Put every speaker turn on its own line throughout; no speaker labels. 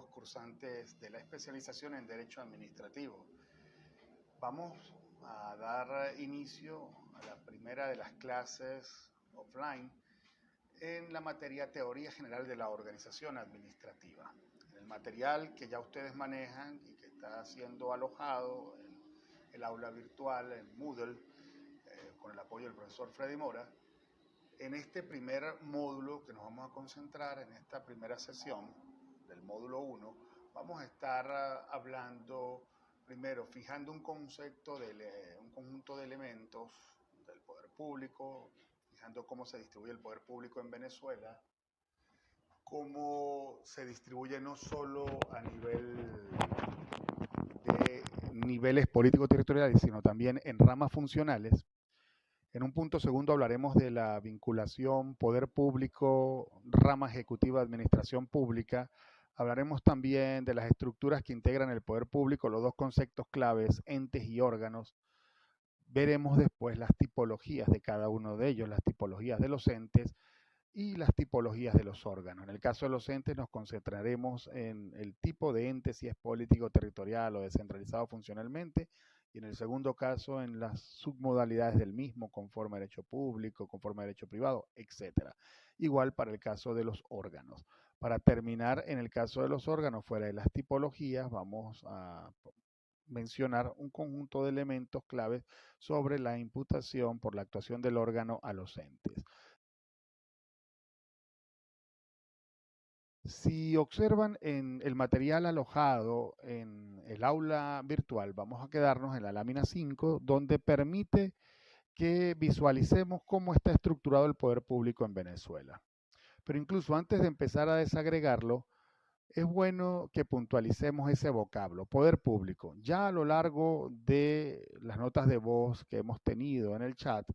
los cursantes de la especialización en Derecho Administrativo. Vamos a dar inicio a la primera de las clases offline en la materia Teoría General de la Organización Administrativa. El material que ya ustedes manejan y que está siendo alojado en el aula virtual, en Moodle, con el apoyo del profesor Freddy Mora. En este primer módulo que nos vamos a concentrar, en esta primera sesión del módulo 1, vamos a estar hablando primero, fijando un concepto, un conjunto de elementos del poder público, fijando cómo se distribuye el poder público en Venezuela, cómo se distribuye no solo a nivel de niveles políticos territoriales, sino también en ramas funcionales. En un punto segundo hablaremos de la vinculación poder público, rama ejecutiva, administración pública. Hablaremos también de las estructuras que integran el poder público, los dos conceptos claves, entes y órganos. Veremos después las tipologías de cada uno de ellos, las tipologías de los entes y las tipologías de los órganos. En el caso de los entes nos concentraremos en el tipo de ente, si es político, territorial o descentralizado funcionalmente, y en el segundo caso en las submodalidades del mismo, conforme a derecho público, conforme a derecho privado, etc. Igual para el caso de los órganos. Para terminar, en el caso de los órganos, fuera de las tipologías, vamos a mencionar un conjunto de elementos claves sobre la imputación por la actuación del órgano a los entes. Si observan en el material alojado en el aula virtual, vamos a quedarnos en la lámina 5, donde permite que visualicemos cómo está estructurado el poder público en Venezuela. Pero incluso antes de empezar a desagregarlo, es bueno que puntualicemos ese vocablo, poder público. Ya a lo largo de las notas de voz que hemos tenido en el chat,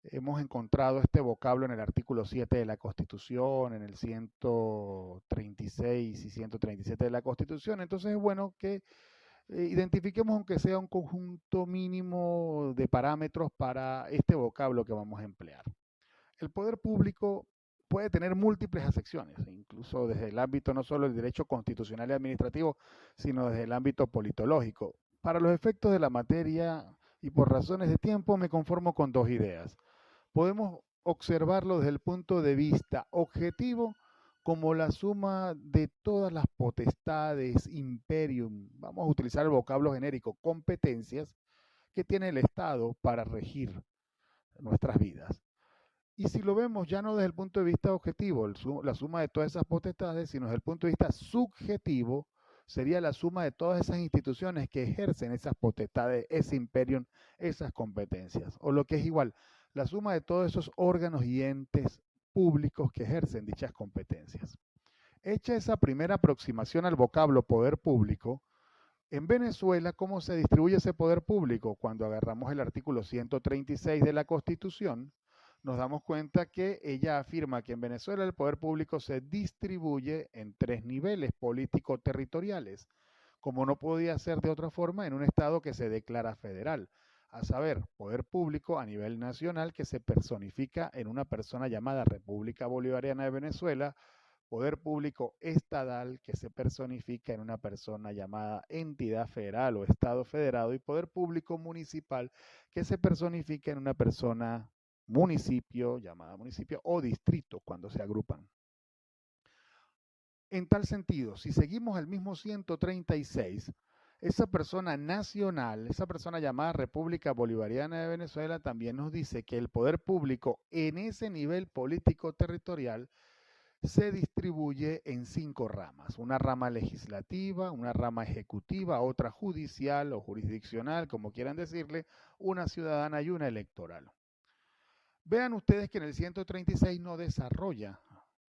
hemos encontrado este vocablo en el artículo 7 de la Constitución, en el 136 y 137 de la Constitución. Entonces es bueno que identifiquemos, aunque sea un conjunto mínimo de parámetros para este vocablo que vamos a emplear. El poder público puede tener múltiples acepciones, incluso desde el ámbito no solo del derecho constitucional y administrativo, sino desde el ámbito politológico. Para los efectos de la materia y por razones de tiempo me conformo con dos ideas. Podemos observarlo desde el punto de vista objetivo como la suma de todas las potestades, imperium, vamos a utilizar el vocablo genérico, competencias que tiene el Estado para regir nuestras vidas. Y si lo vemos ya no desde el punto de vista objetivo, la suma de todas esas potestades, sino desde el punto de vista subjetivo, sería la suma de todas esas instituciones que ejercen esas potestades, ese imperium, esas competencias. O lo que es igual, la suma de todos esos órganos y entes públicos que ejercen dichas competencias. Hecha esa primera aproximación al vocablo poder público, en Venezuela, ¿cómo se distribuye ese poder público? Cuando agarramos el artículo 136 de la Constitución, nos damos cuenta que ella afirma que en Venezuela el poder público se distribuye en tres niveles político-territoriales, como no podía ser de otra forma en un Estado que se declara federal, a saber, poder público a nivel nacional que se personifica en una persona llamada República Bolivariana de Venezuela, poder público estatal que se personifica en una persona llamada entidad federal o Estado federado y poder público municipal que se personifica en una persona municipio, llamada municipio o distrito cuando se agrupan. En tal sentido, si seguimos el mismo 136, esa persona nacional, esa persona llamada República Bolivariana de Venezuela también nos dice que el poder público en ese nivel político territorial se distribuye en 5 ramas, una rama legislativa, una rama ejecutiva, otra judicial o jurisdiccional, como quieran decirle, una ciudadana y una electoral. Vean ustedes que en el 136 no desarrolla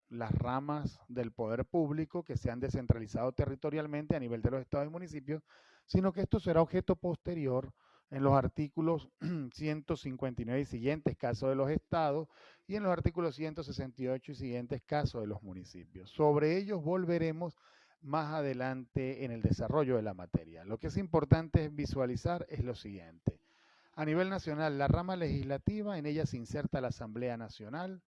las ramas del poder público que se han descentralizado territorialmente a nivel de los estados y municipios, sino que esto será objeto posterior en los artículos 159 y siguientes, caso de los estados, y en los artículos 168 y siguientes, caso de los municipios. Sobre ellos volveremos más adelante en el desarrollo de la materia. Lo que es importante visualizar es lo siguiente. A nivel nacional, la rama legislativa, en ella se inserta la Asamblea Nacional,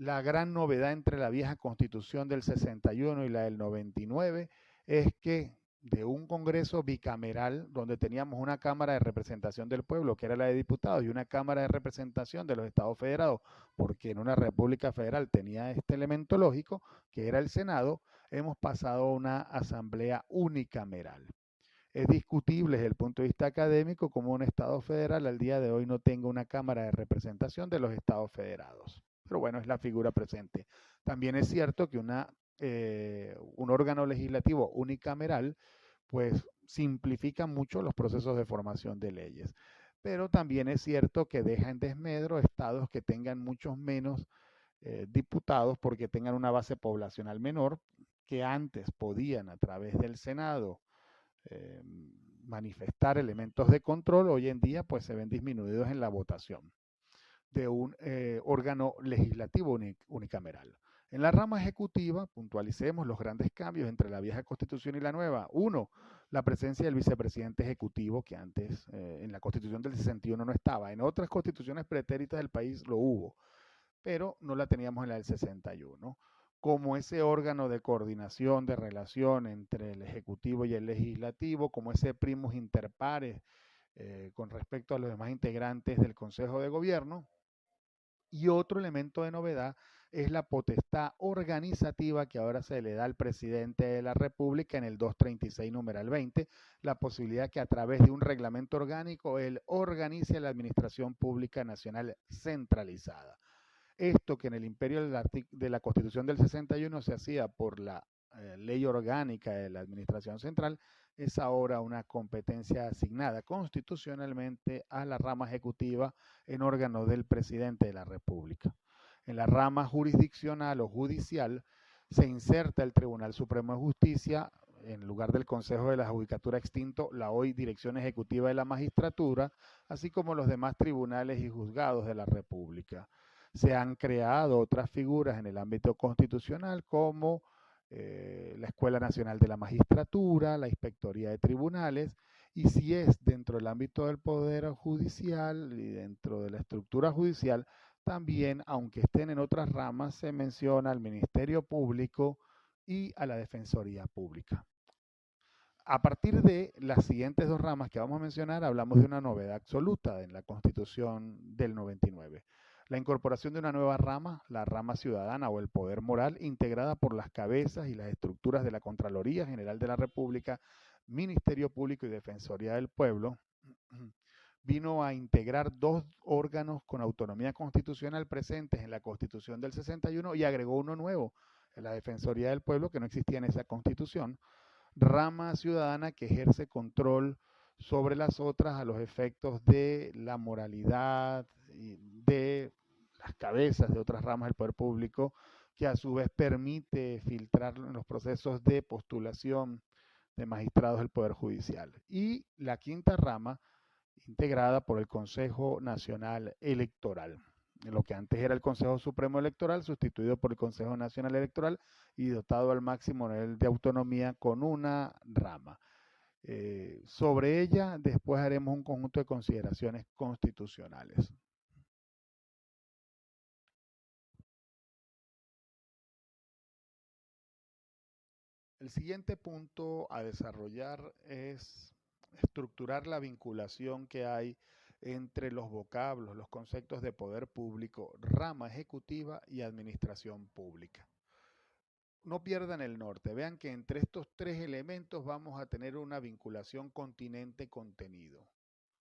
La gran novedad entre la vieja constitución del 61 y la del 99 es que de un Congreso bicameral donde teníamos una Cámara de Representación del Pueblo, que era la de diputados, y una Cámara de Representación de los Estados Federados, porque en una república federal tenía este elemento lógico, que era el Senado, hemos pasado a una asamblea unicameral. Es discutible desde el punto de vista académico cómo un Estado federal al día de hoy no tenga una Cámara de Representación de los Estados Federados. Pero bueno, es la figura presente. También es cierto que un órgano legislativo unicameral pues simplifica mucho los procesos de formación de leyes. Pero también es cierto que deja en desmedro estados que tengan muchos menos diputados porque tengan una base poblacional menor que antes podían a través del Senado eh, manifestar elementos de control, hoy en día pues se ven disminuidos en la votación de un órgano legislativo unicameral. En la rama ejecutiva, puntualicemos los grandes cambios entre la vieja constitución y la nueva. Uno, la presencia del vicepresidente ejecutivo, que antes en la constitución del 61 no estaba. En otras constituciones pretéritas del país lo hubo, pero no la teníamos en la del 61. Como ese órgano de coordinación, de relación entre el Ejecutivo y el Legislativo, como ese primus inter pares con respecto a los demás integrantes del Consejo de Gobierno. Y otro elemento de novedad es la potestad organizativa que ahora se le da al presidente de la República en el 236 numeral 20, la posibilidad que a través de un reglamento orgánico él organice la administración pública nacional centralizada. Esto que en el imperio de la Constitución del 61 se hacía por la ley orgánica de la Administración Central, es ahora una competencia asignada constitucionalmente a la rama ejecutiva en órgano del presidente de la República. En la rama jurisdiccional o judicial se inserta el Tribunal Supremo de Justicia en lugar del Consejo de la Judicatura extinto, la hoy Dirección Ejecutiva de la Magistratura, así como los demás tribunales y juzgados de la República. Se han creado otras figuras en el ámbito constitucional como la Escuela Nacional de la Magistratura, la Inspectoría de Tribunales, y si es dentro del ámbito del Poder Judicial y dentro de la estructura judicial, también, aunque estén en otras ramas, se menciona al Ministerio Público y a la Defensoría Pública. A partir de las siguientes dos ramas que vamos a mencionar, hablamos de una novedad absoluta en la Constitución del 99. La incorporación de una nueva rama, la rama ciudadana o el poder moral, integrada por las cabezas y las estructuras de la Contraloría General de la República, Ministerio Público y Defensoría del Pueblo, vino a integrar dos órganos con autonomía constitucional presentes en la Constitución del 61 y agregó uno nuevo, la Defensoría del Pueblo, que no existía en esa Constitución, rama ciudadana que ejerce control sobre las otras a los efectos de la moralidad y de las cabezas de otras ramas del poder público, que a su vez permite filtrar en los procesos de postulación de magistrados del Poder Judicial. Y la quinta rama, integrada por el Consejo Nacional Electoral, lo que antes era el Consejo Supremo Electoral, sustituido por el Consejo Nacional Electoral y dotado al máximo nivel de autonomía con una rama. Sobre ella después haremos un conjunto de consideraciones constitucionales. El siguiente punto a desarrollar es estructurar la vinculación que hay entre los vocablos, los conceptos de poder público, rama ejecutiva y administración pública. No pierdan el norte, vean que entre estos tres elementos vamos a tener una vinculación continente-contenido,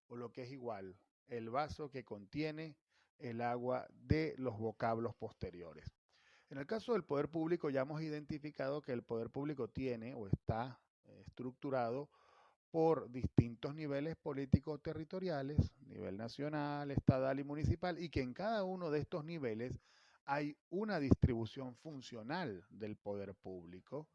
o lo que es igual, el vaso que contiene el agua de los vocablos posteriores. En el caso del poder público ya hemos identificado que el poder público tiene o está estructurado por distintos niveles políticos territoriales, nivel nacional, estatal y municipal, y que en cada uno de estos niveles hay una distribución funcional del poder público,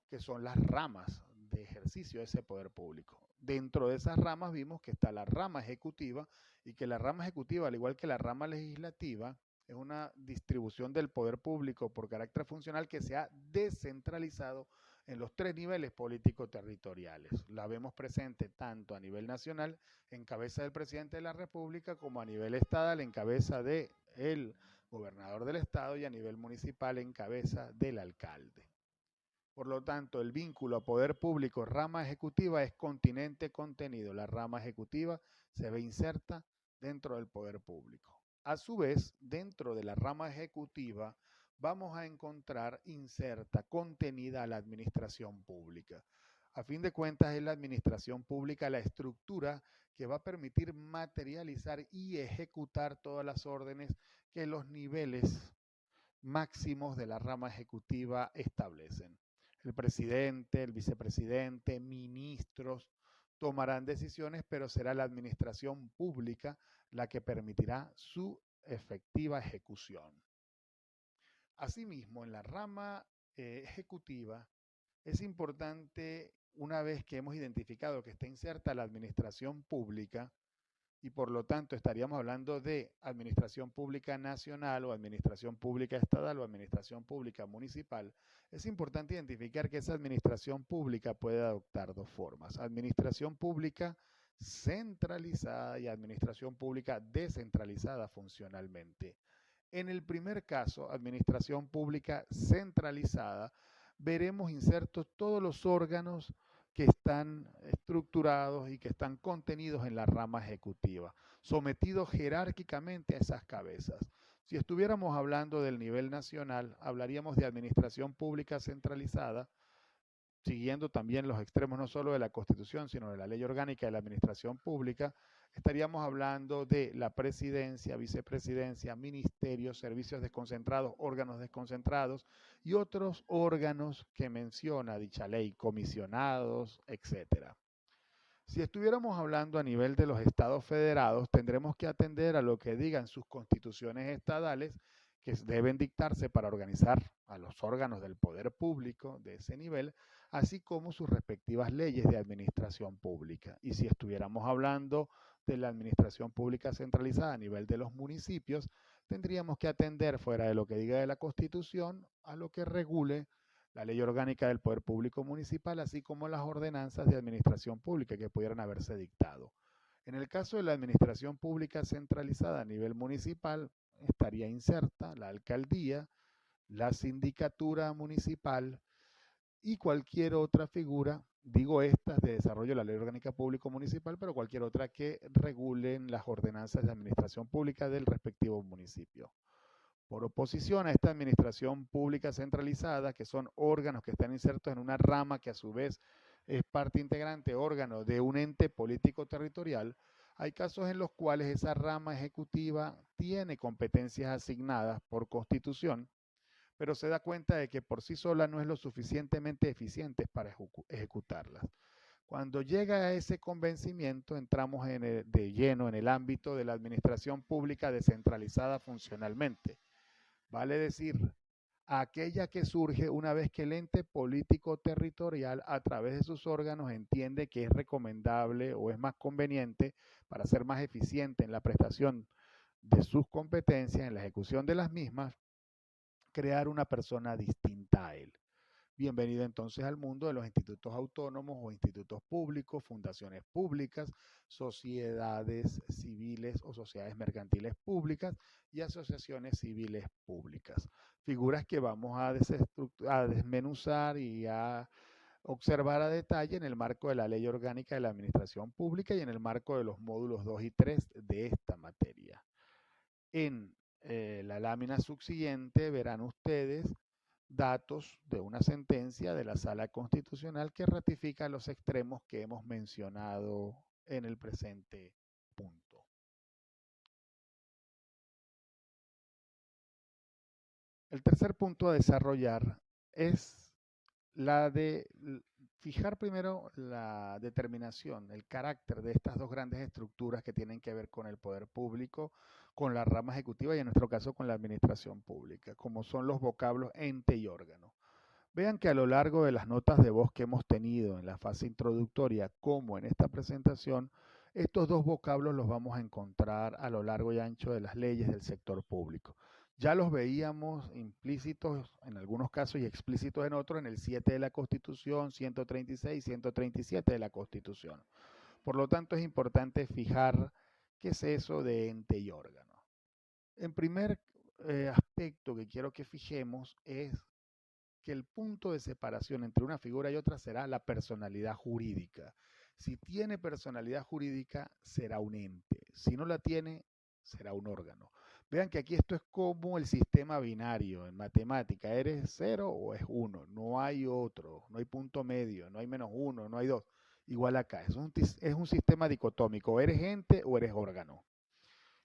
que son las ramas de ejercicio de ese poder público. Dentro de esas ramas vimos que está la rama ejecutiva y que la rama ejecutiva, al igual que la rama legislativa, es una distribución del poder público por carácter funcional que se ha descentralizado en los tres niveles políticos territoriales. La vemos presente tanto a nivel nacional, en cabeza del presidente de la República, como a nivel estatal, en cabeza del gobernador del estado, y a nivel municipal en cabeza del alcalde. Por lo tanto, el vínculo a poder público rama ejecutiva es continente contenido. La rama ejecutiva se ve inserta dentro del poder público. A su vez, dentro de la rama ejecutiva vamos a encontrar inserta, contenida la administración pública. A fin de cuentas, es la administración pública la estructura que va a permitir materializar y ejecutar todas las órdenes que los niveles máximos de la rama ejecutiva establecen. El presidente, el vicepresidente, ministros tomarán decisiones, pero será la administración pública la que permitirá su efectiva ejecución. Asimismo, en la rama ejecutiva es importante, una vez que hemos identificado que está inserta la administración pública, y por lo tanto estaríamos hablando de administración pública nacional o administración pública estatal o administración pública municipal, es importante identificar que esa administración pública puede adoptar dos formas: administración pública centralizada y administración pública descentralizada funcionalmente. En el primer caso, administración pública centralizada, veremos insertos todos los órganos que están estructurados y que están contenidos en la rama ejecutiva, sometidos jerárquicamente a esas cabezas. Si estuviéramos hablando del nivel nacional, hablaríamos de administración pública centralizada, siguiendo también los extremos no solo de la Constitución, sino de la Ley Orgánica de la Administración Pública. Estaríamos hablando de la presidencia, vicepresidencia, ministerios, servicios desconcentrados, órganos desconcentrados y otros órganos que menciona dicha ley, comisionados, etcétera. Si estuviéramos hablando a nivel de los estados federados, tendremos que atender a lo que digan sus constituciones estadales, que deben dictarse para organizar a los órganos del poder público de ese nivel, así como sus respectivas leyes de administración pública. Y si estuviéramos hablando de la administración pública centralizada a nivel de los municipios, tendríamos que atender, fuera de lo que diga de la Constitución, a lo que regule la Ley Orgánica del Poder Público Municipal, así como las ordenanzas de administración pública que pudieran haberse dictado. En el caso de la administración pública centralizada a nivel municipal, estaría inserta la alcaldía, la sindicatura municipal y cualquier otra figura, digo estas de desarrollo de la Ley Orgánica Público Municipal, pero cualquier otra que regulen las ordenanzas de administración pública del respectivo municipio. Por oposición a esta administración pública centralizada, que son órganos que están insertos en una rama que a su vez es parte integrante, órgano de un ente político territorial, hay casos en los cuales esa rama ejecutiva tiene competencias asignadas por Constitución, pero se da cuenta de que por sí sola no es lo suficientemente eficiente para ejecutarlas. Cuando llega a ese convencimiento, entramos de lleno en el ámbito de la administración pública descentralizada funcionalmente. Vale decir, aquella que surge una vez que el ente político territorial, a través de sus órganos, entiende que es recomendable o es más conveniente para ser más eficiente en la prestación de sus competencias, en la ejecución de las mismas, crear una persona distinta a él. Bienvenido entonces al mundo de los institutos autónomos o institutos públicos, fundaciones públicas, sociedades civiles o sociedades mercantiles públicas y asociaciones civiles públicas. Figuras que vamos a desmenuzar y a observar a detalle en el marco de la Ley Orgánica de la Administración Pública y en el marco de los módulos 2 y 3 de esta materia. En la lámina subsiguiente verán ustedes datos de una sentencia de la Sala Constitucional que ratifica los extremos que hemos mencionado en el presente punto. El tercer punto a desarrollar es la de fijar primero la determinación, el carácter de estas dos grandes estructuras que tienen que ver con el poder público, con la rama ejecutiva y en nuestro caso con la administración pública, como son los vocablos ente y órgano. Vean que a lo largo de las notas de voz que hemos tenido en la fase introductoria como en esta presentación, estos dos vocablos los vamos a encontrar a lo largo y ancho de las leyes del sector público. Ya los veíamos implícitos en algunos casos y explícitos en otros en el 7 de la Constitución, 136 y 137 de la Constitución. Por lo tanto, es importante fijar qué es eso de ente y órgano. En primer aspecto que quiero que fijemos es que el punto de separación entre una figura y otra será la personalidad jurídica. Si tiene personalidad jurídica, será un ente. Si no la tiene, será un órgano. Vean que aquí esto es como el sistema binario en matemática. ¿Eres cero o es uno? No hay otro, no hay punto medio, no hay menos uno, no hay dos. Igual acá, es un sistema dicotómico. ¿Eres ente o eres órgano?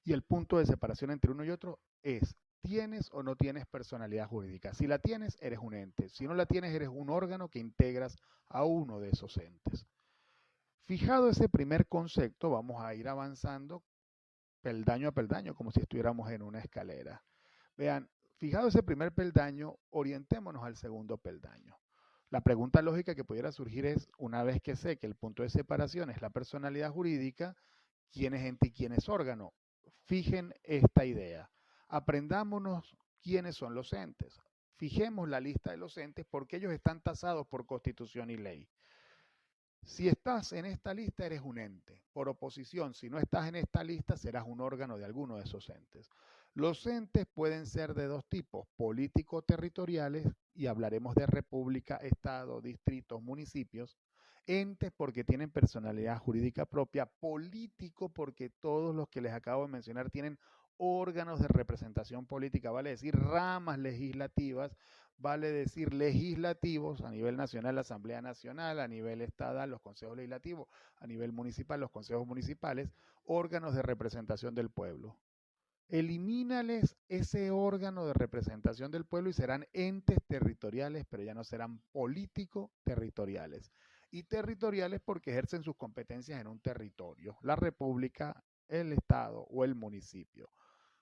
Y el punto de separación entre uno y otro es, ¿tienes o no tienes personalidad jurídica? Si la tienes, eres un ente. Si no la tienes, eres un órgano que integras a uno de esos entes. Fijado ese primer concepto, vamos a ir avanzando peldaño a peldaño, como si estuviéramos en una escalera. Vean, fijado ese primer peldaño, orientémonos al segundo peldaño. La pregunta lógica que pudiera surgir es, una vez que sé que el punto de separación es la personalidad jurídica, ¿quién es ente y quién es órgano? Fijen esta idea. Aprendámonos quiénes son los entes. Fijemos la lista de los entes porque ellos están tasados por constitución y ley. Si estás en esta lista, eres un ente. Por oposición, si no estás en esta lista, serás un órgano de alguno de esos entes. Los entes pueden ser de dos tipos, político-territoriales, y hablaremos de república, estado, distritos, municipios. Entes porque tienen personalidad jurídica propia, político porque todos los que les acabo de mencionar tienen órganos de representación política, vale decir ramas legislativas, vale decir legislativos a nivel nacional, la Asamblea Nacional, a nivel estatal, los consejos legislativos, a nivel municipal, los consejos municipales, órganos de representación del pueblo. Elimínales ese órgano de representación del pueblo y serán entes territoriales, pero ya no serán político-territoriales. Y territoriales porque ejercen sus competencias en un territorio, la república, el estado o el municipio.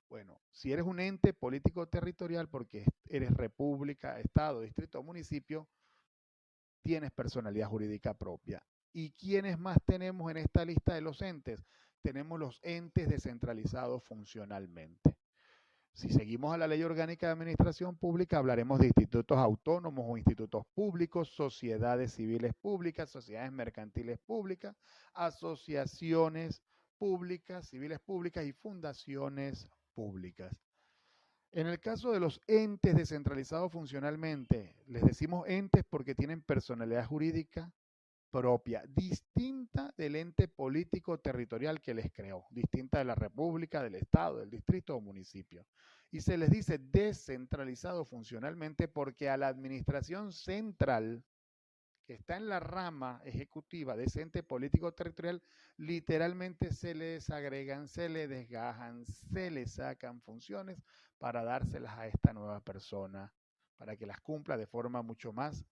Bueno, si eres un ente político territorial porque eres república, estado, distrito o municipio, tienes personalidad jurídica propia. ¿Y quiénes más tenemos en esta lista de los entes? Tenemos los entes descentralizados funcionalmente. Si seguimos a la Ley Orgánica de Administración Pública, hablaremos de institutos autónomos o institutos públicos, sociedades civiles públicas, sociedades mercantiles públicas, asociaciones públicas, civiles públicas y fundaciones públicas. En el caso de los entes descentralizados funcionalmente, les decimos entes porque tienen personalidad jurídica propia, distinta del ente político territorial que les creó, distinta de la república, del estado, del distrito o municipio. Y se les dice descentralizado funcionalmente porque a la administración central, que está en la rama ejecutiva de ese ente político territorial, literalmente se le desagregan, se le desgajan, se le sacan funciones para dárselas a esta nueva persona, para que las cumpla de forma mucho más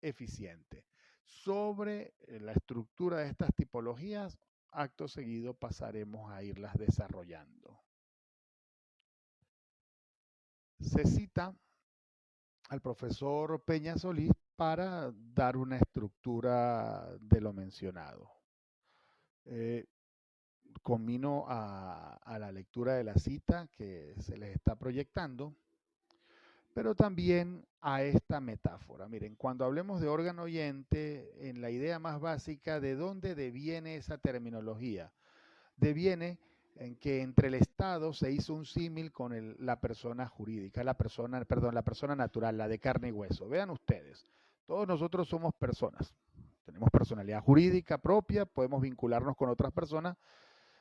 eficiente. Sobre la estructura de estas tipologías, acto seguido pasaremos a irlas desarrollando. Se cita al profesor Peña Solís para dar una estructura de lo mencionado. Conmino a la lectura de la cita que se les está proyectando, pero también a esta metáfora. Miren, cuando hablemos de órgano oyente, en la idea más básica, ¿de dónde deviene esa terminología? Deviene en que entre el Estado se hizo un símil con la persona jurídica, la persona natural, la de carne y hueso. Vean ustedes, todos nosotros somos personas, tenemos personalidad jurídica propia, podemos vincularnos con otras personas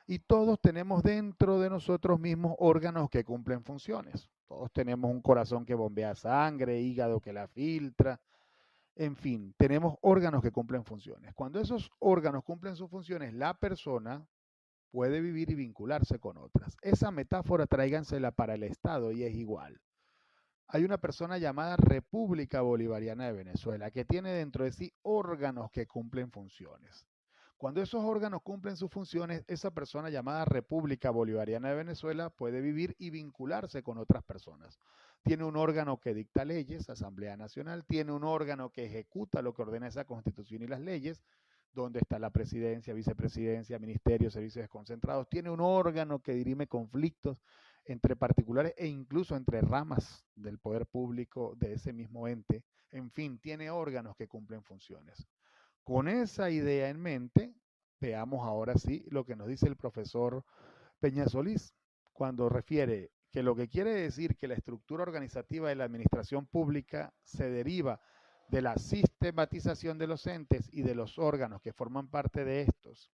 y todos tenemos dentro de nosotros mismos órganos que cumplen funciones. Todos tenemos un corazón que bombea sangre, hígado que la filtra, en fin, tenemos órganos que cumplen funciones. Cuando esos órganos cumplen sus funciones, la persona puede vivir y vincularse con otras. Esa metáfora tráigansela para el Estado y es igual. Hay una persona llamada República Bolivariana de Venezuela que tiene dentro de sí órganos que cumplen funciones. Cuando esos órganos cumplen sus funciones, esa persona llamada República Bolivariana de Venezuela puede vivir y vincularse con otras personas. Tiene un órgano que dicta leyes, Asamblea Nacional, tiene un órgano que ejecuta lo que ordena esa Constitución y las leyes, donde está la presidencia, vicepresidencia, ministerio, servicios desconcentrados, tiene un órgano que dirime conflictos entre particulares e incluso entre ramas del poder público de ese mismo ente. En fin, tiene órganos que cumplen funciones. Con esa idea en mente, veamos ahora sí lo que nos dice el profesor Peña Solís cuando refiere que lo que quiere decir que la estructura organizativa de la administración pública se deriva de la sistematización de los entes y de los órganos que forman parte de estos.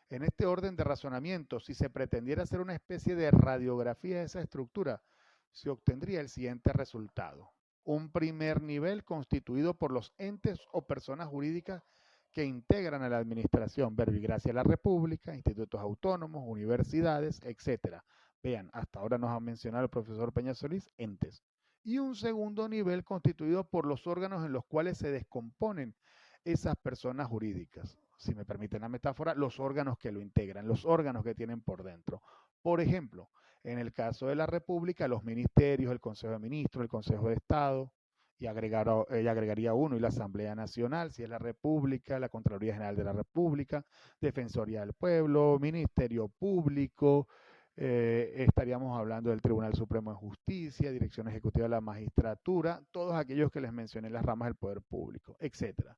En este orden de razonamiento, si se pretendiera hacer una especie de radiografía de esa estructura, se obtendría el siguiente resultado. Un primer nivel constituido por los entes o personas jurídicas que integran a la administración, verbigracia de la República, institutos autónomos, universidades, etc. Vean, hasta ahora nos ha mencionado el profesor Peña Solís, entes. Y un segundo nivel constituido por los órganos en los cuales se descomponen esas personas jurídicas. Si me permiten la metáfora, los órganos que lo integran, los órganos que tienen por dentro. Por ejemplo, en el caso de la República, los ministerios, el Consejo de Ministros, el Consejo de Estado, y agregaría uno, y la Asamblea Nacional, si es la República, la Contraloría General de la República, Defensoría del Pueblo, Ministerio Público, estaríamos hablando del Tribunal Supremo de Justicia, Dirección Ejecutiva de la Magistratura, todos aquellos que les mencioné, las ramas del poder público, etcétera.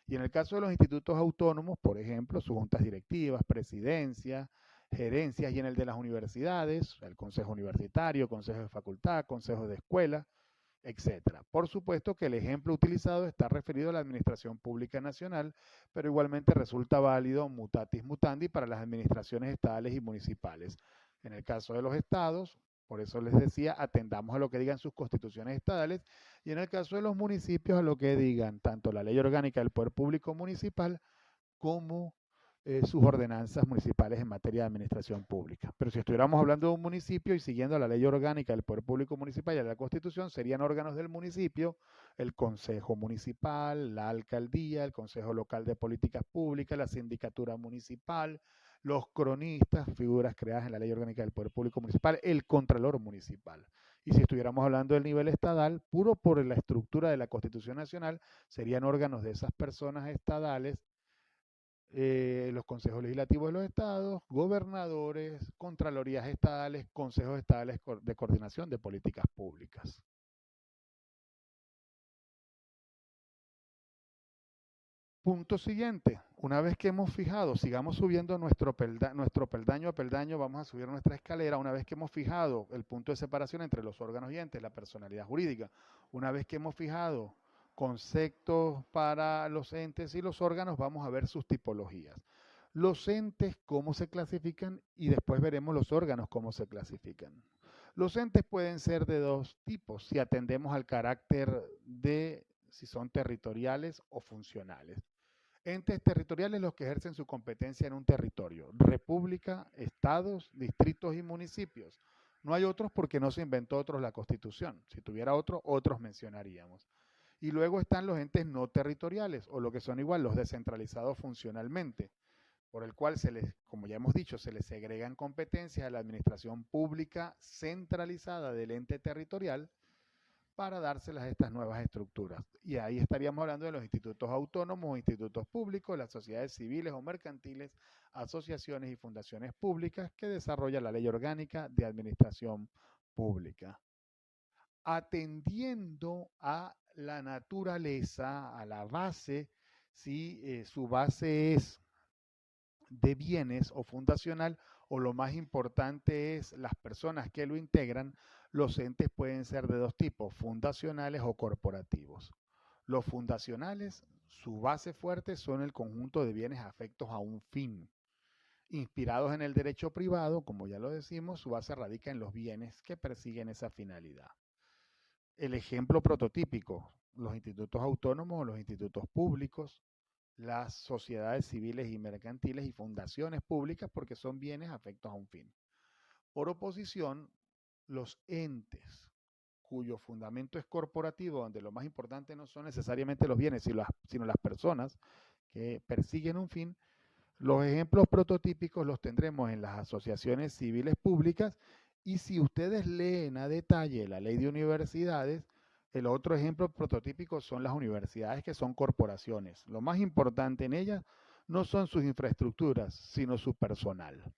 Y en el caso de los institutos autónomos, por ejemplo, sus juntas directivas, presidencias, gerencias, y en el de las universidades, el consejo universitario, consejo de facultad, consejo de escuela, etcétera. Por supuesto que el ejemplo utilizado está referido a la Administración Pública Nacional, pero igualmente resulta válido mutatis mutandi para las administraciones estatales y municipales. En el caso de los estados, por eso les decía, atendamos a lo que digan sus constituciones estatales, y en el caso de los municipios a lo que digan tanto la Ley Orgánica del Poder Público Municipal como sus ordenanzas municipales en materia de administración pública. Pero si estuviéramos hablando de un municipio y siguiendo la ley orgánica del Poder Público Municipal y de la Constitución, serían órganos del municipio el Consejo Municipal, la Alcaldía, el Consejo Local de Políticas Públicas, la Sindicatura Municipal, los cronistas, figuras creadas en la ley orgánica del Poder Público Municipal, el Contralor Municipal. Y si estuviéramos hablando del nivel estatal, puro por la estructura de la Constitución Nacional, serían órganos de esas personas estadales, los consejos legislativos de los estados, gobernadores, contralorías estadales, consejos estadales de coordinación de políticas públicas. Punto siguiente, una vez que hemos fijado, sigamos subiendo nuestro peldaño a peldaño, vamos a subir nuestra escalera, una vez que hemos fijado el punto de separación entre los órganos y entes, la personalidad jurídica, una vez que hemos fijado conceptos para los entes y los órganos, vamos a ver sus tipologías. Los entes, cómo se clasifican, y después veremos los órganos, cómo se clasifican. Los entes pueden ser de dos tipos, si atendemos al carácter de si son territoriales o funcionales. Entes territoriales los que ejercen su competencia en un territorio, república, estados, distritos y municipios. No hay otros porque no se inventó otros la Constitución. Si tuviera otro, otros mencionaríamos. Y luego están los entes no territoriales, o lo que son igual, los descentralizados funcionalmente, por el cual como ya hemos dicho, se les segregan competencias a la administración pública centralizada del ente territorial para dárselas a estas nuevas estructuras. Y ahí estaríamos hablando de los institutos autónomos o institutos públicos, las sociedades civiles o mercantiles, asociaciones y fundaciones públicas que desarrolla la Ley Orgánica de Administración Pública. Atendiendo a la naturaleza, a la base, si su base es de bienes o fundacional, o lo más importante es las personas que lo integran, los entes pueden ser de dos tipos, fundacionales o corporativos. Los fundacionales, su base fuerte son el conjunto de bienes afectos a un fin. Inspirados en el derecho privado, como ya lo decimos, su base radica en los bienes que persiguen esa finalidad. El ejemplo prototípico, los institutos autónomos o los institutos públicos, las sociedades civiles y mercantiles y fundaciones públicas porque son bienes afectos a un fin. Por oposición, los entes cuyo fundamento es corporativo, donde lo más importante no son necesariamente los bienes, sino las personas que persiguen un fin, los ejemplos prototípicos los tendremos en las asociaciones civiles públicas, y si ustedes leen a detalle la ley de universidades, el otro ejemplo prototípico son las universidades, que son corporaciones. Lo más importante en ellas no son sus infraestructuras, sino su personal,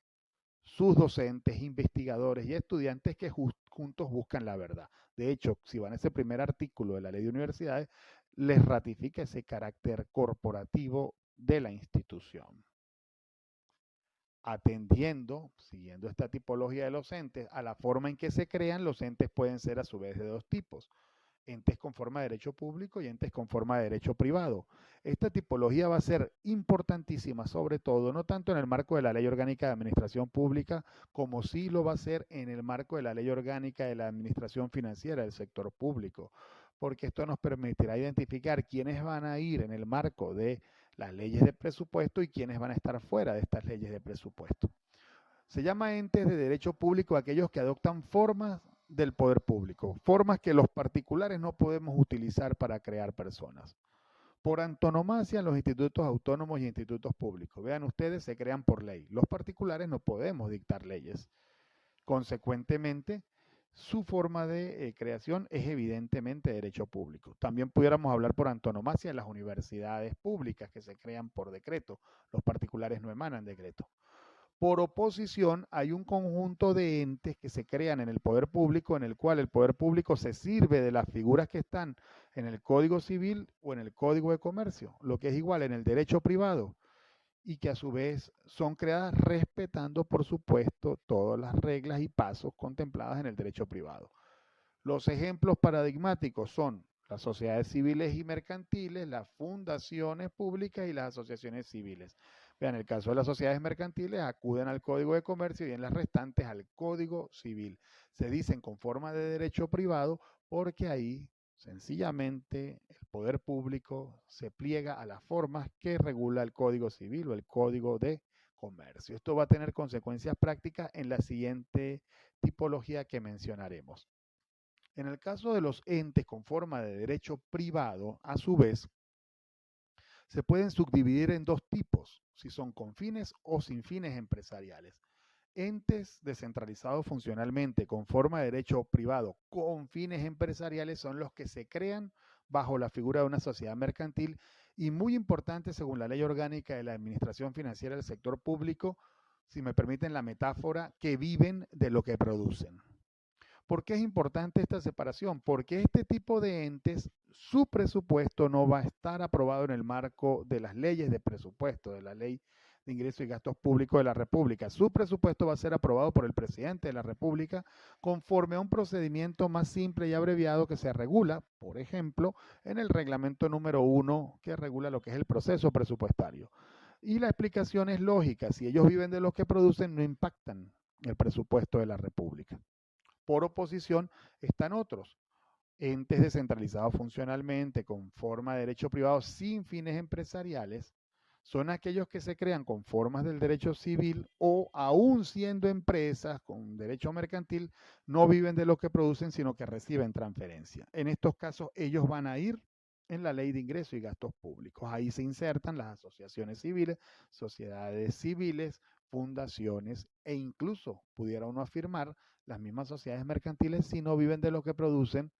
sus docentes, investigadores y estudiantes que juntos buscan la verdad. De hecho, si van a ese primer artículo de la ley de universidades, les ratifica ese carácter corporativo de la institución. Atendiendo, siguiendo esta tipología de los entes, a la forma en que se crean, los entes pueden ser a su vez de dos tipos: entes con forma de derecho público y entes con forma de derecho privado. Esta tipología va a ser importantísima, sobre todo, no tanto en el marco de la Ley Orgánica de Administración Pública, como sí lo va a ser en el marco de la Ley Orgánica de la Administración Financiera del sector público, porque esto nos permitirá identificar quiénes van a ir en el marco de las leyes de presupuesto y quiénes van a estar fuera de estas leyes de presupuesto. Se llama entes de derecho público aquellos que adoptan formas del poder público, formas que los particulares no podemos utilizar para crear personas. Por antonomasia, los institutos autónomos y institutos públicos, vean ustedes, se crean por ley. Los particulares no podemos dictar leyes. Consecuentemente, su forma de creación es evidentemente derecho público. También pudiéramos hablar por antonomasia de las universidades públicas que se crean por decreto. Los particulares no emanan decreto. Por oposición, hay un conjunto de entes que se crean en el poder público, en el cual el poder público se sirve de las figuras que están en el Código Civil o en el Código de Comercio, lo que es igual en el derecho privado, y que a su vez son creadas respetando, por supuesto, todas las reglas y pasos contempladas en el derecho privado. Los ejemplos paradigmáticos son las sociedades civiles y mercantiles, las fundaciones públicas y las asociaciones civiles. Vean, en el caso de las sociedades mercantiles acuden al Código de Comercio y en las restantes al Código Civil. Se dicen con forma de derecho privado porque ahí sencillamente el poder público se pliega a las formas que regula el Código Civil o el Código de Comercio. Esto va a tener consecuencias prácticas en la siguiente tipología que mencionaremos. En el caso de los entes con forma de derecho privado, a su vez, se pueden subdividir en dos tipos, si son con fines o sin fines empresariales. Entes descentralizados funcionalmente con forma de derecho privado con fines empresariales son los que se crean bajo la figura de una sociedad mercantil y, muy importante, según la Ley Orgánica de la Administración Financiera del Sector Público, si me permiten la metáfora, que viven de lo que producen. ¿Por qué es importante esta separación? Porque este tipo de entes, su presupuesto no va a estar aprobado en el marco de las leyes de presupuesto, de la Ley de Ingresos y Gastos Públicos de la República. Su presupuesto va a ser aprobado por el presidente de la República conforme a un procedimiento más simple y abreviado que se regula, por ejemplo, en el reglamento número 1 que regula lo que es el proceso presupuestario. Y la explicación es lógica: si ellos viven de lo que producen, no impactan el presupuesto de la República. Por oposición están otros entes descentralizados funcionalmente con forma de derecho privado sin fines empresariales. Son aquellos que se crean con formas del derecho civil o, aún siendo empresas con derecho mercantil, no viven de lo que producen, sino que reciben transferencia. En estos casos, ellos van a ir en la Ley de Ingresos y Gastos Públicos. Ahí se insertan las asociaciones civiles, sociedades civiles, fundaciones e incluso, pudiera uno afirmar, las mismas sociedades mercantiles si no viven de lo que producen,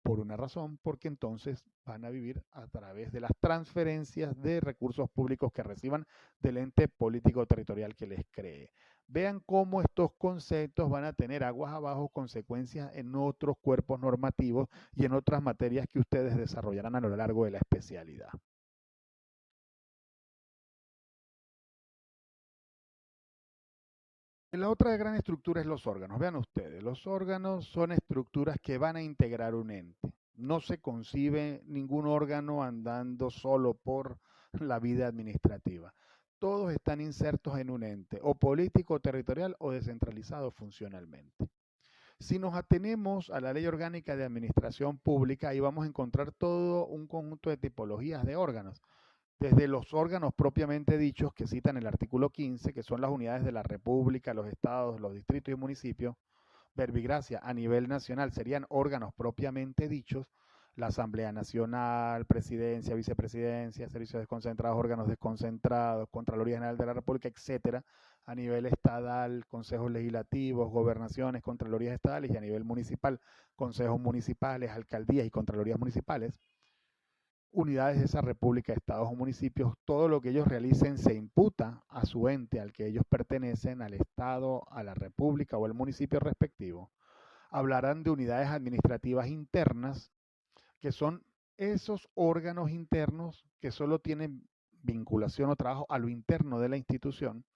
por una razón, porque entonces van a vivir a través de las transferencias de recursos públicos que reciban del ente político territorial que les cree. Vean cómo estos conceptos van a tener aguas abajo consecuencias en otros cuerpos normativos y en otras materias que ustedes desarrollarán a lo largo de la especialidad. La otra gran estructura es los órganos. Vean ustedes, los órganos son estructuras que van a integrar un ente. No se concibe ningún órgano andando solo por la vida administrativa. Todos están insertos en un ente, o político, territorial o descentralizado funcionalmente. Si nos atenemos a la Ley Orgánica de Administración Pública, ahí vamos a encontrar todo un conjunto de tipologías de órganos, desde los órganos propiamente dichos que citan el artículo 15, que son las unidades de la República, los estados, los distritos y municipios. Verbigracia, a nivel nacional serían órganos propiamente dichos: la Asamblea Nacional, Presidencia, Vicepresidencia, Servicios Desconcentrados, órganos desconcentrados, Contraloría General de la República, etcétera. A nivel estatal, consejos legislativos, gobernaciones, contralorías estadales, y a nivel municipal, consejos municipales, alcaldías y contralorías municipales. Unidades de esa república, estados o municipios, todo lo que ellos realicen se imputa a su ente al que ellos pertenecen, al estado, a la república o al municipio respectivo. Hablarán de unidades administrativas internas, que son esos órganos internos que solo tienen vinculación o trabajo a lo interno de la institución,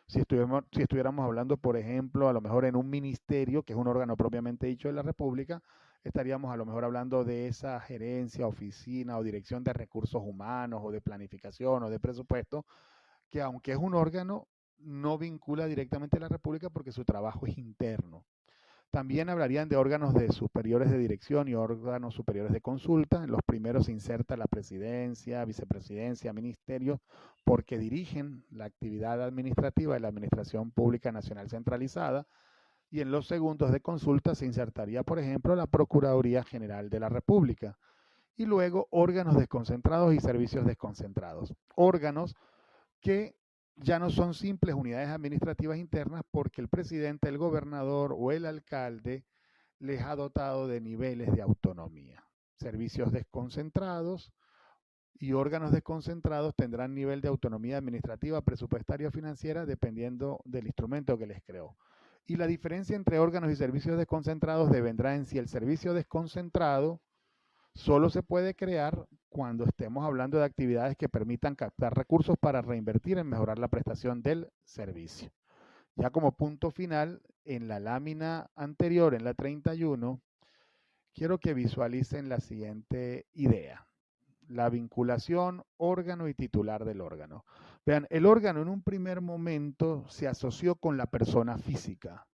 Si estuviéramos hablando, por ejemplo, a lo mejor en un ministerio, que es un órgano propiamente dicho de la República, estaríamos a lo mejor hablando de esa gerencia, oficina o dirección de recursos humanos o de planificación o de presupuesto, que aunque es un órgano, no vincula directamente a la República porque su trabajo es interno. También hablarían de órganos de superiores de dirección y órganos superiores de consulta. En los primeros se inserta la presidencia, vicepresidencia, ministerios, porque dirigen la actividad administrativa de la Administración Pública Nacional Centralizada. Y en los segundos de consulta se insertaría, por ejemplo, la Procuraduría General de la República. Y luego órganos desconcentrados y servicios desconcentrados. Órganos que ya no son simples unidades administrativas internas porque el presidente, el gobernador o el alcalde les ha dotado de niveles de autonomía. Servicios desconcentrados y órganos desconcentrados tendrán nivel de autonomía administrativa, presupuestaria o financiera dependiendo del instrumento que les creó. Y la diferencia entre órganos y servicios desconcentrados devendrá en si el servicio desconcentrado solo se puede crear cuando estemos hablando de actividades que permitan captar recursos para reinvertir en mejorar la prestación del servicio. Ya como punto final, en la lámina anterior, en la 31, quiero que visualicen la siguiente idea. La vinculación órgano y titular del órgano. Vean, el órgano en un primer momento se asoció con la persona física.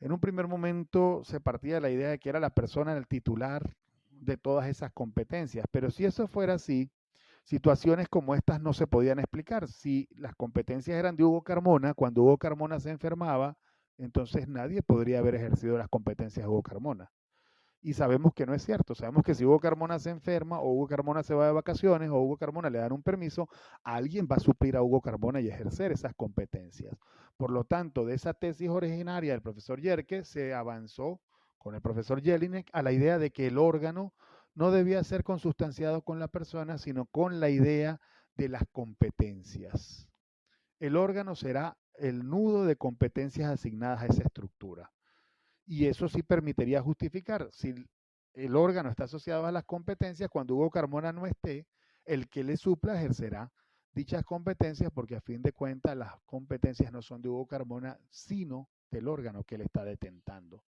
En un primer momento se partía de la idea de que era la persona el titular de todas esas competencias, pero si eso fuera así, situaciones como estas no se podían explicar. Si las competencias eran de Hugo Carmona, cuando Hugo Carmona se enfermaba, entonces nadie podría haber ejercido las competencias de Hugo Carmona. Y sabemos que no es cierto. Sabemos que si Hugo Carmona se enferma o Hugo Carmona se va de vacaciones o Hugo Carmona le dan un permiso, alguien va a suplir a Hugo Carmona y ejercer esas competencias. Por lo tanto, de esa tesis originaria del profesor Yerke se avanzó con el profesor Jelinek a la idea de que el órgano no debía ser consustanciado con la persona, sino con la idea de las competencias. El órgano será el nudo de competencias asignadas a esa estructura. Y eso sí permitiría justificar, si el órgano está asociado a las competencias, cuando Hugo Carmona no esté, el que le supla ejercerá dichas competencias, porque a fin de cuentas las competencias no son de Hugo Carmona, sino del órgano que le está detentando.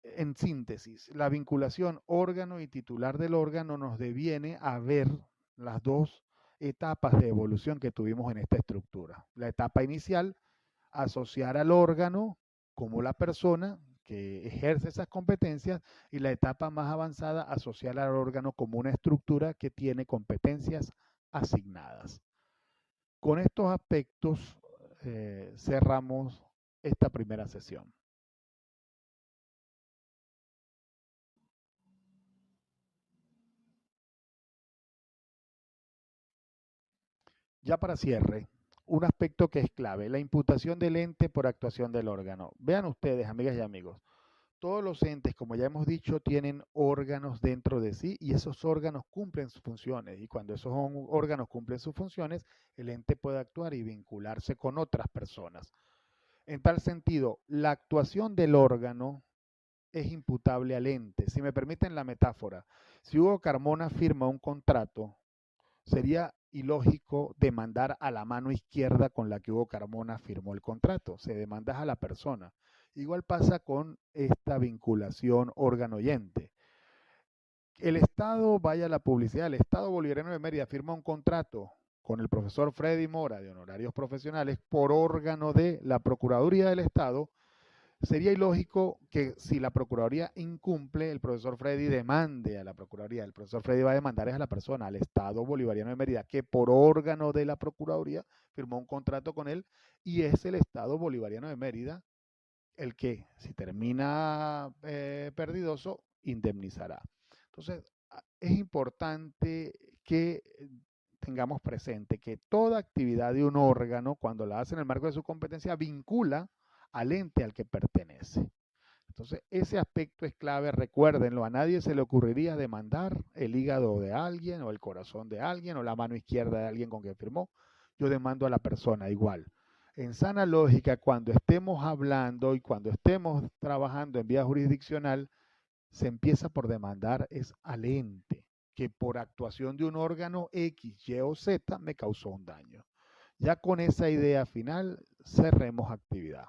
En síntesis, la vinculación órgano y titular del órgano nos deviene a ver las dos etapas de evolución que tuvimos en esta estructura. La etapa inicial, asociar al órgano como la persona que ejerce esas competencias, y la etapa más avanzada, asociar al órgano como una estructura que tiene competencias asignadas. Con estos aspectos cerramos esta primera sesión. Ya para cierre, un aspecto que es clave, la imputación del ente por actuación del órgano. Vean ustedes, amigas y amigos, todos los entes, como ya hemos dicho, tienen órganos dentro de sí y esos órganos cumplen sus funciones. Y cuando esos órganos cumplen sus funciones, el ente puede actuar y vincularse con otras personas. En tal sentido, la actuación del órgano es imputable al ente. Si me permiten la metáfora, si Hugo Carmona firma un contrato, sería ilógico demandar a la mano izquierda con la que Hugo Carmona firmó el contrato. Se demanda a la persona. Igual pasa con esta vinculación órgano-oyente. El Estado, vaya a la publicidad, el Estado Bolivariano de Mérida firma un contrato con el profesor Freddy Mora de honorarios profesionales por órgano de la Procuraduría del Estado. Sería ilógico que si la Procuraduría incumple, el profesor Freddy demande a la Procuraduría. El profesor Freddy va a demandar a la persona, al Estado Bolivariano de Mérida, que por órgano de la Procuraduría firmó un contrato con él, y es el Estado Bolivariano de Mérida el que, si termina perdidoso, indemnizará. Entonces, es importante que tengamos presente que toda actividad de un órgano, cuando la hace en el marco de su competencia, vincula al ente al que pertenece. Entonces, ese aspecto es clave, recuérdenlo, a nadie se le ocurriría demandar el hígado de alguien o el corazón de alguien o la mano izquierda de alguien con quien firmó. Yo demando a la persona igual. En sana lógica, cuando estemos hablando y cuando estemos trabajando en vía jurisdiccional, se empieza por demandar es al ente, que por actuación de un órgano X, Y o Z me causó un daño. Ya con esa idea final, cerremos actividad.